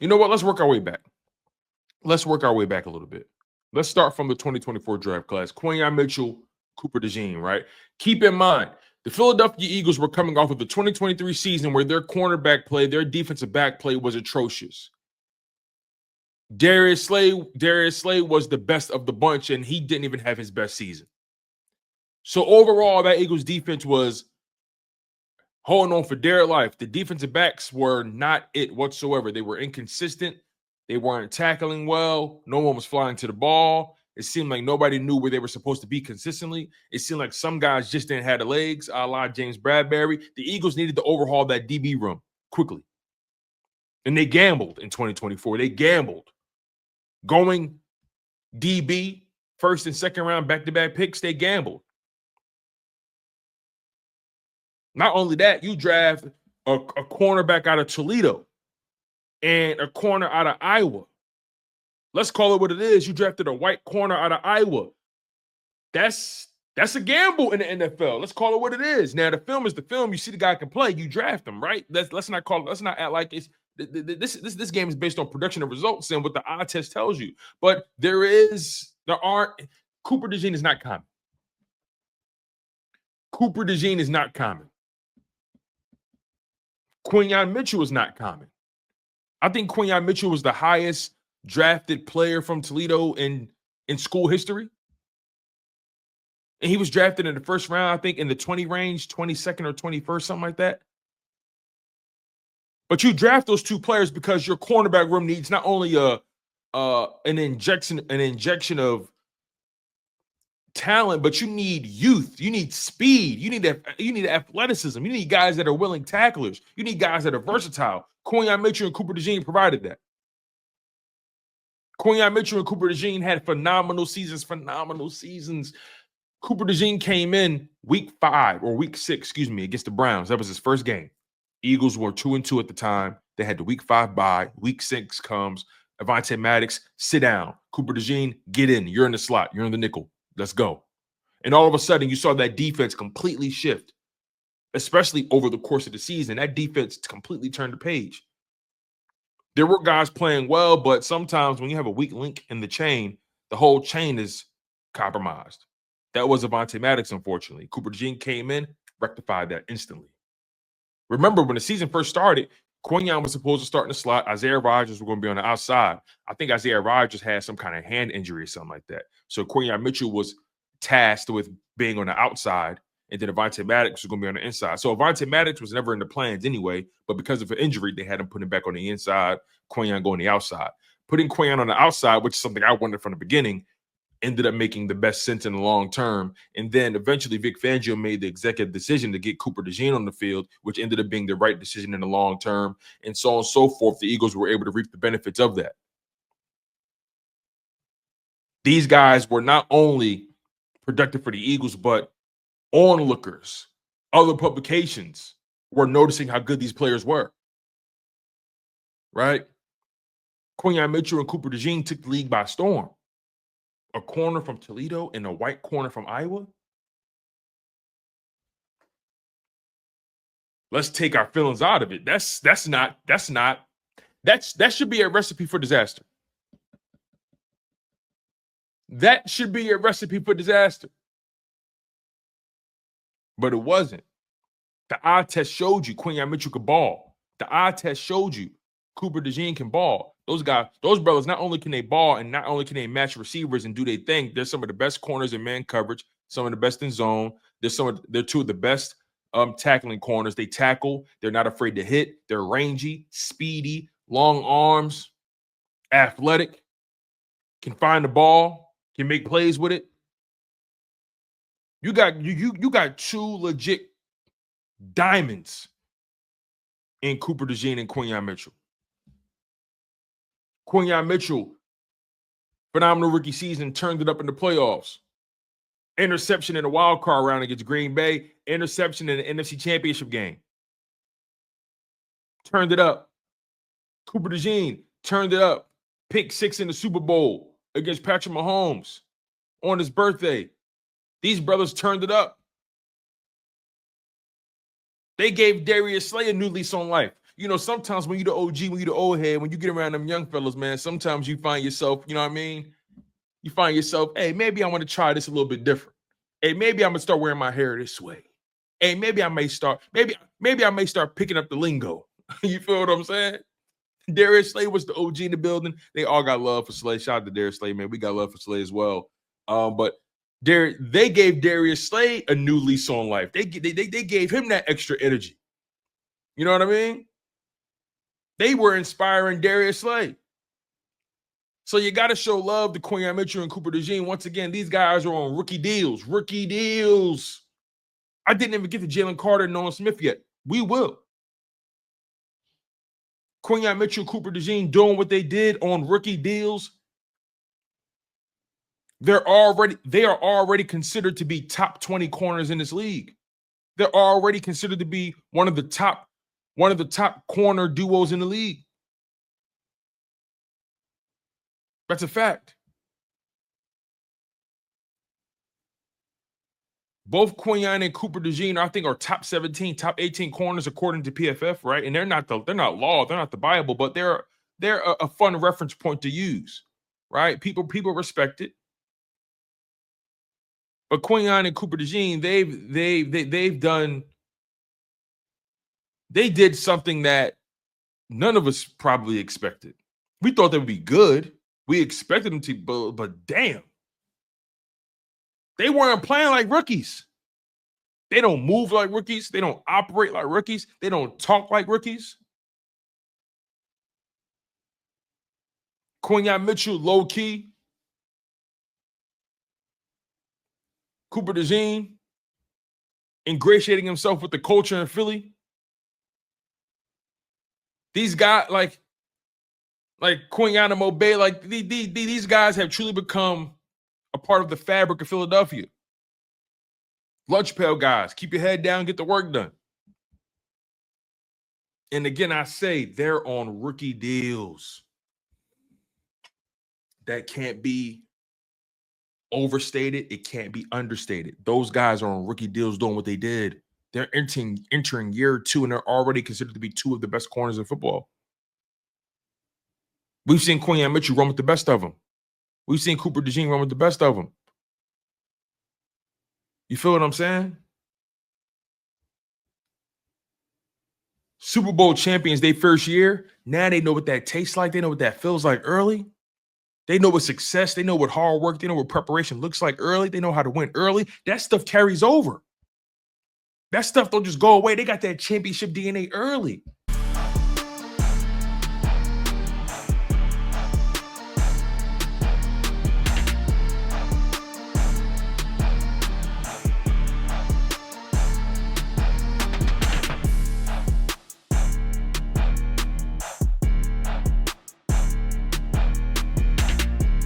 You know what? Let's work our way back. Let's work our way back a little bit. Let's start from the 2024 draft class. Quinyon Mitchell, Cooper DeJean, right? Keep in mind, the Philadelphia Eagles were coming off of the 2023 season where their cornerback play, their defensive back play was atrocious. Darius Slay was the best of the bunch, and he didn't even have his best season. So overall, that Eagles defense was holding on for dear life. The defensive backs were not it whatsoever. They were inconsistent. They weren't tackling well. No one was flying to the ball. It seemed like nobody knew where they were supposed to be consistently. It seemed like some guys just didn't have the legs, a la James Bradbury. The Eagles needed to overhaul that DB room quickly. And they gambled in 2024. They gambled. Going DB, first and second round back-to-back picks, they gambled. Not only that, you draft a cornerback out of Toledo and a corner out of Iowa. Let's call it what it is. You drafted a white corner out of Iowa. That's a gamble in the NFL. Let's call it what it is. Now, the film is the film. You see the guy can play, you draft him, right? Let's not act like it's this game is based on production and results and what the eye test tells you. But Cooper DeJean is not common. Cooper DeJean is not common. Quinyon Mitchell is not common. I think Quinyon Mitchell was the highest drafted player from Toledo in school history. And he was drafted in the first round, I think in the 20 range, 22nd or 21st, something like that. But you draft those two players because your cornerback room needs not only an injection of talent, but you need youth, you need speed, you need athleticism, you need guys that are willing tacklers, you need guys that are versatile. Quinyon Mitchell and Cooper DeJean provided that. Quinyon Mitchell and Cooper DeJean had phenomenal seasons. Cooper DeJean came in week 6, against the Browns. That was his first game. Eagles were 2-2 at the time. They had the week 5 bye. Week 6 comes. Avonte Maddox, sit down. Cooper DeJean, get in. You're in the slot. You're in the nickel. Let's go. And all of a sudden, you saw that defense completely shift, especially over the course of the season. That defense completely turned the page. There were guys playing well, but sometimes when you have a weak link in the chain, the whole chain is compromised. That was Avonte Maddox, unfortunately. Cooper DeJean came in, rectified that instantly. Remember, when the season first started, Quinyon was supposed to start in the slot. Isaiah Rodgers was going to be on the outside. I think Isaiah Rodgers had some kind of hand injury or something like that. So Quinyon Mitchell was tasked with being on the outside, and then Avonte Maddox was going to be on the inside. So Avonte Maddox was never in the plans anyway, but because of an injury, they had him put him back on the inside, Quinyon going the outside. Putting Quinyon on the outside, which is something I wanted from the beginning, ended up making the best sense in the long term. And then eventually Vic Fangio made the executive decision to get Cooper DeJean on the field, which ended up being the right decision in the long term. And so on and so forth. The Eagles were able to reap the benefits of that. These guys were not only productive for the Eagles, but onlookers, other publications were noticing how good these players were. Right? Quinyon Mitchell and Cooper DeJean took the league by storm. A corner from Toledo and a white corner from Iowa. Let's take our feelings out of it. That should be a recipe for disaster. That should be a recipe for disaster. But it wasn't. The eye test showed you Quinyon Mitchell could ball. The eye test showed you Cooper DeJean can ball. Those brothers, not only can they ball and not only can they match receivers and do their thing, they're some of the best corners in man coverage, some of the best in zone. They're two of the best tackling corners. They tackle. They're not afraid to hit. They're rangy, speedy, long arms, athletic, can find the ball, can make plays with it. You got two legit diamonds in Cooper DeJean and Quinyon Mitchell. Quinyon Mitchell, phenomenal rookie season, turned it up in the playoffs. Interception in the wild card round against Green Bay. Interception in the NFC Championship game. Turned it up. Cooper DeJean turned it up. Pick 6 in the Super Bowl against Patrick Mahomes on his birthday. These brothers turned it up. They gave Darius Slay a new lease on life. sometimes when you the OG, when you the old head, when you get around them young fellas, man, sometimes you find yourself, you know what I mean? You find yourself, hey, maybe I want to try this a little bit different. Hey, maybe I'm gonna start wearing my hair this way. Hey, maybe I may start picking up the lingo. You feel what I'm saying? Darius Slay was the OG in the building. They all got love for Slay. Shout out to Darius Slay, man. We got love for Slay as well. But they gave Darius Slay a new lease on life. They gave him that extra energy. You know what I mean? They were inspiring Darius Slay. So you got to show love to Quinyon Mitchell and Cooper DeJean. Once again, these guys are on rookie deals. Rookie deals. I didn't even get to Jalen Carter and Nolan Smith yet. We will. Quinyon Mitchell, Cooper DeJean doing what they did on rookie deals. They are already considered to be top 20 corners in this league. They're already considered to be one of the top corner duos in the league. That's a fact. Both Quinyon and Cooper DeJean, I think, are top 17, top 18 corners according to PFF, right? And they're not law, they're not the Bible, but they're a fun reference point to use, right? People respect it. But Quinyon and Cooper DeJean, they did something that none of us probably expected. We thought they would be good. We expected them to, but damn. They weren't playing like rookies. They don't move like rookies. They don't operate like rookies. They don't talk like rookies. Quinyon Mitchell, low key. Cooper DeJean, ingratiating himself with the culture in Philly. These guys, like Quinyon and Mobay, like these guys have truly become a part of the fabric of Philadelphia. Lunch pail guys, keep your head down, get the work done. And again, I say they're on rookie deals. That can't be overstated. It can't be understated. Those guys are on rookie deals doing what they did. They're entering year 2, and they're already considered to be 2 of the best corners in football. We've seen Quinyon Mitchell run with the best of them. We've seen Cooper DeJean run with the best of them. You feel what I'm saying? Super Bowl champions, their first year. Now they know what that tastes like. They know what that feels like early. They know what success. They know what hard work. They know what preparation looks like early. They know how to win early. That stuff carries over. That stuff don't just go away. They got that championship DNA early.